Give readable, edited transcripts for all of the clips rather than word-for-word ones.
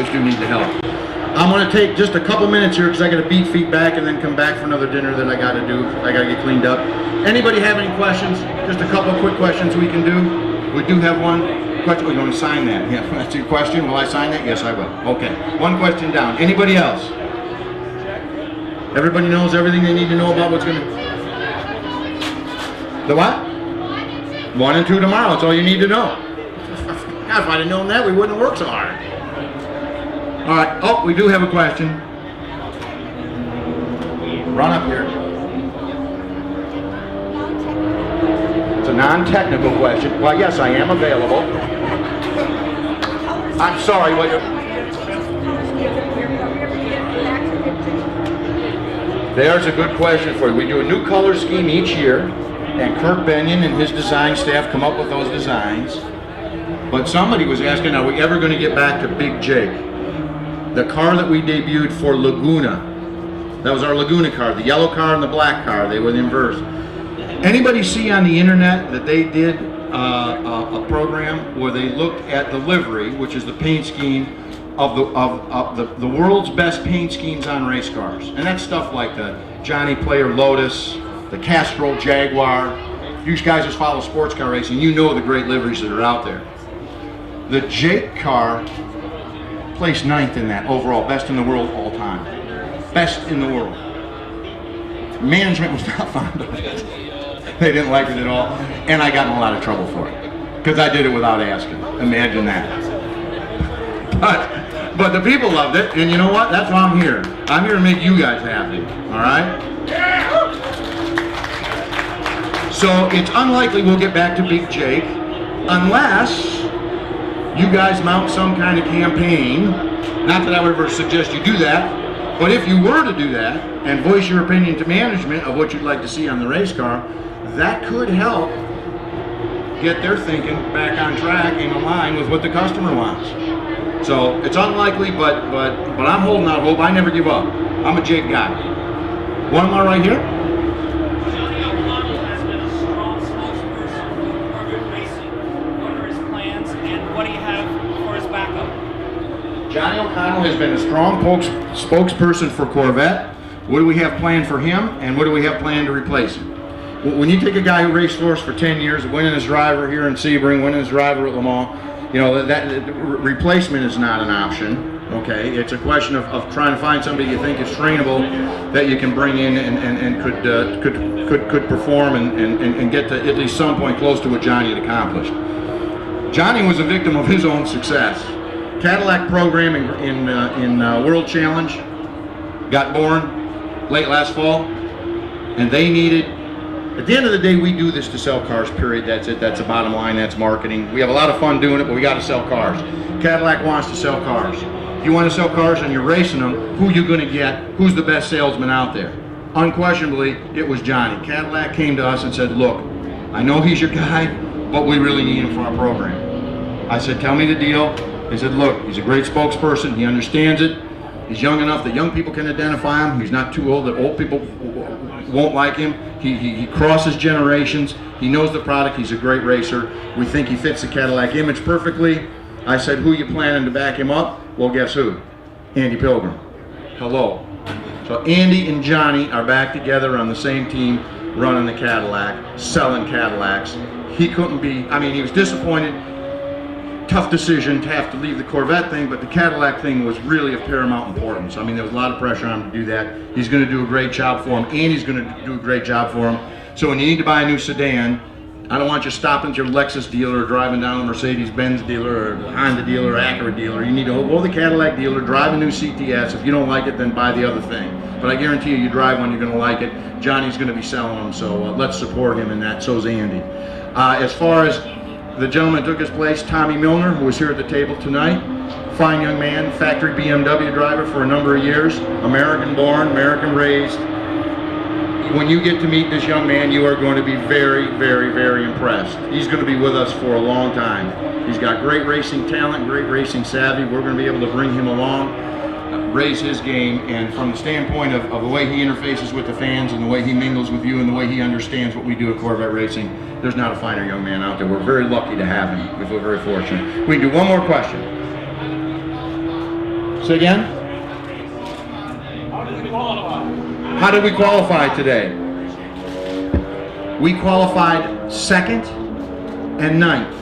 folks do need the help. I'm going to take just a couple minutes here because I got to beat feet back and then come back for another dinner that I got to do. I got to get cleaned up. Anybody have any questions? Just a couple of quick questions we can do. We do have one question. Oh, you want to sign that? Yeah, that's your question. Will I sign that? Yes, I will. Okay. One question down. Anybody else? Everybody knows everything they need to know about what's going to... The what? 1 and 2 tomorrow. That's all you need to know. God, if I'd have known that, we wouldn't have worked so hard. All right. Oh, we do have a question. Run up here. It's a non-technical question. Well, yes, I am available. I'm sorry. What you're... There's a good question for you. We do a new color scheme each year, and Kirk Benyon and his design staff come up with those designs. But somebody was asking, are we ever going to get back to Big Jake? The car that we debuted for Laguna, that was our Laguna car, the yellow car and the black car, they were the inverse. Anybody see on the internet that they did a program where they looked at the livery, which is the paint scheme of the world's best paint schemes on race cars? And that's stuff like the Johnny Player Lotus, the Castrol Jaguar. You guys just follow sports car racing, you know the great liveries that are out there. The Jake car placed 9th in that overall, best in the world all time. Best in the world. Management was not fond of it. They didn't like it at all, and I got in a lot of trouble for it because I did it without asking. Imagine that. But the people loved it, and you know what? That's why I'm here. I'm here to make you guys happy. All right? So it's unlikely we'll get back to Big Jake unless you guys mount some kind of campaign. Not that I would ever suggest you do that, but if you were to do that and voice your opinion to management of what you'd like to see on the race car, that could help get their thinking back on track and in line with what the customer wants. So it's unlikely, but I'm holding out hope. I never give up. I'm a Jake guy. One more right here. Johnny O'Connell has been a strong spokesperson for Corvette racing. What are his plans and what do you have for his backup? Johnny O'Connell has been a strong spokesperson for Corvette. What do we have planned for him, and what do we have planned to replace him? When you take a guy who raced for us for 10 years, winning as driver here in Sebring, winning as driver at Le Mans, you know, that replacement is not an option. Okay, it's a question of trying to find somebody you think is trainable that you can bring in and could perform and get to at least some point close to what Johnny had accomplished. Johnny was a victim of his own success. Cadillac program in World Challenge got born late last fall, and they needed. At the end of the day, we do this to sell cars, period. That's it. That's the bottom line. That's marketing. We have a lot of fun doing it, but we got to sell cars. Cadillac wants to sell cars. If you want to sell cars and you're racing them, who are you going to get? Who's the best salesman out there? Unquestionably, it was Johnny. Cadillac came to us and said, look, I know he's your guy, but we really need him for our program. I said, tell me the deal. They said, look, he's a great spokesperson. He understands it. He's young enough that young people can identify him. He's not too old that old people won't like him. He crosses generations. He knows the product. He's a great racer. We think he fits the Cadillac image perfectly. I said, who you planning to back him up? Well, guess who? Andy Pilgrim. Hello. So Andy and Johnny are back together on the same team, running the Cadillac, selling Cadillacs. He couldn't be, I mean, he was disappointed. Tough decision to have to leave the Corvette thing, but the Cadillac thing was really of paramount importance. I mean, there was a lot of pressure on him to do that. He's going to do a great job for him, and he's going to do a great job for him. So when you need to buy a new sedan, I don't want you stopping at your Lexus dealer or driving down the Mercedes-Benz dealer or Honda dealer or Acura dealer. You need to go to the Cadillac dealer, drive a new CTS. If you don't like it, then buy the other thing. But I guarantee you drive one, you're going to like it. Johnny's going to be selling them, so let's support him in that. So's Andy. As far as the gentleman who took his place, Tommy Milner, who was here at the table tonight. Fine young man, factory BMW driver for a number of years. American born, American raised. When you get to meet this young man, you are going to be very, very, very impressed. He's going to be with us for a long time. He's got great racing talent, great racing savvy. We're going to be able to bring him along, raise his game, and from the standpoint of the way he interfaces with the fans and the way he mingles with you and the way he understands what we do at Corvette Racing, there's not a finer young man out there. We're very lucky to have him. We feel very fortunate. We can do one more question. Say again? How did we qualify today? We qualified second and ninth.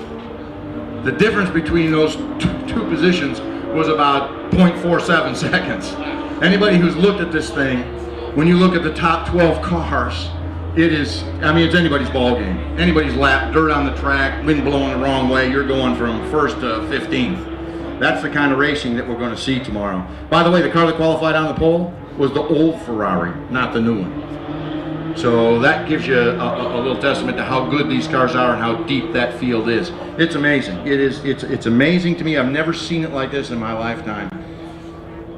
The difference between those two positions was about 0.47 seconds. Anybody who's looked at this thing, when you look at the top 12 cars, it is, I mean, it's anybody's ball game. Anybody's lap, dirt on the track, wind blowing the wrong way, you're going from first to 15th. That's the kind of racing that we're going to see tomorrow. By the way, the car that qualified on the pole was the old Ferrari, not the new one. So that gives you a little testament to how good these cars are and how deep that field is. It's amazing. It's amazing to me. I've never seen it like this in my lifetime.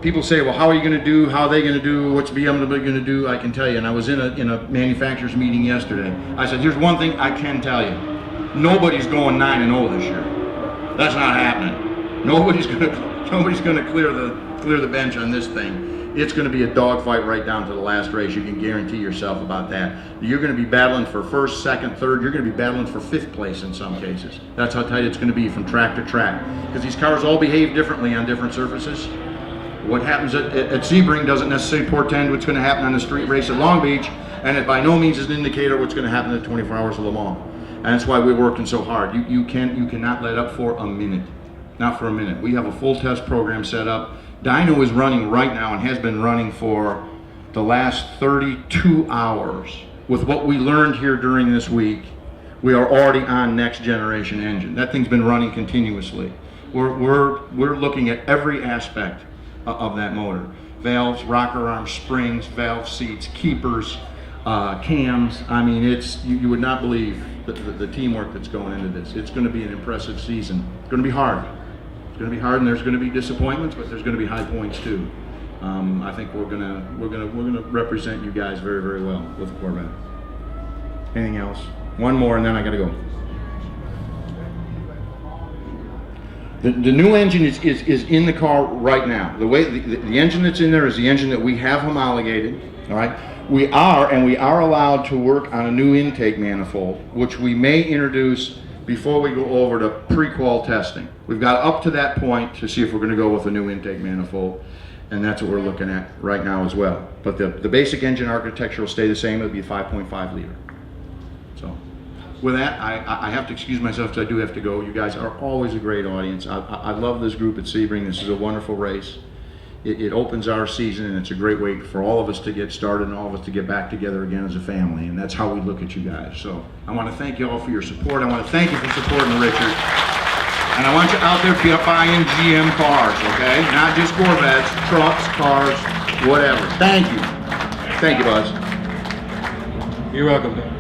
People say, well, how are you going to do? How are they going to do? What's BMW going to do? I can tell you. And I was in a manufacturer's meeting yesterday. I said, here's one thing I can tell you. Nobody's going 9-0 this year. That's not happening. Nobody's going to clear the bench on this thing. It's going to be a dogfight right down to the last race. You can guarantee yourself about that. You're going to be battling for first, second, third. You're going to be battling for 5th place in some cases. That's how tight it's going to be from track to track. Because these cars all behave differently on different surfaces. What happens at Sebring doesn't necessarily portend what's going to happen on the street race at Long Beach, and it by no means is an indicator of what's going to happen at 24 Hours of Le Mans. And that's why we're working so hard. You cannot let up for a minute. Not for a minute. We have a full test program set up. Dyno is running right now and has been running for the last 32 hours. With what we learned here during this week, we are already on next generation engine. That thing's been running continuously. We're looking at every aspect of that motor. Valves, rocker arms, springs, valve seats, keepers, cams. I mean, you would not believe the teamwork that's going into this. It's going to be an impressive season. It's going to be hard. It's going to be hard, and there's going to be disappointments, but there's going to be high points too. I think we're gonna represent you guys very, very well with the Corvette. Anything else? One more, and then I got to go. The new engine is in the car right now. The way the engine that's in there is the engine that we have homologated. All right. We are allowed to work on a new intake manifold, which we may introduce before we go over to pre-qual testing. We've got up to that point to see if we're going to go with a new intake manifold, and that's what we're looking at right now as well. But the basic engine architecture will stay the same. It'll be a 5.5 liter. So with that, I have to excuse myself because I do have to go. You guys are always a great audience. I love this group at Sebring. This is a wonderful race. It opens our season, and it's a great way for all of us to get started and all of us to get back together again as a family, and that's how we look at you guys. So I want to thank you all for your support. I want to thank you for supporting Richard. And I want you out there buying GM cars, okay? Not just Corvettes, trucks, cars, whatever. Thank you. Thank you, Buzz. You're welcome.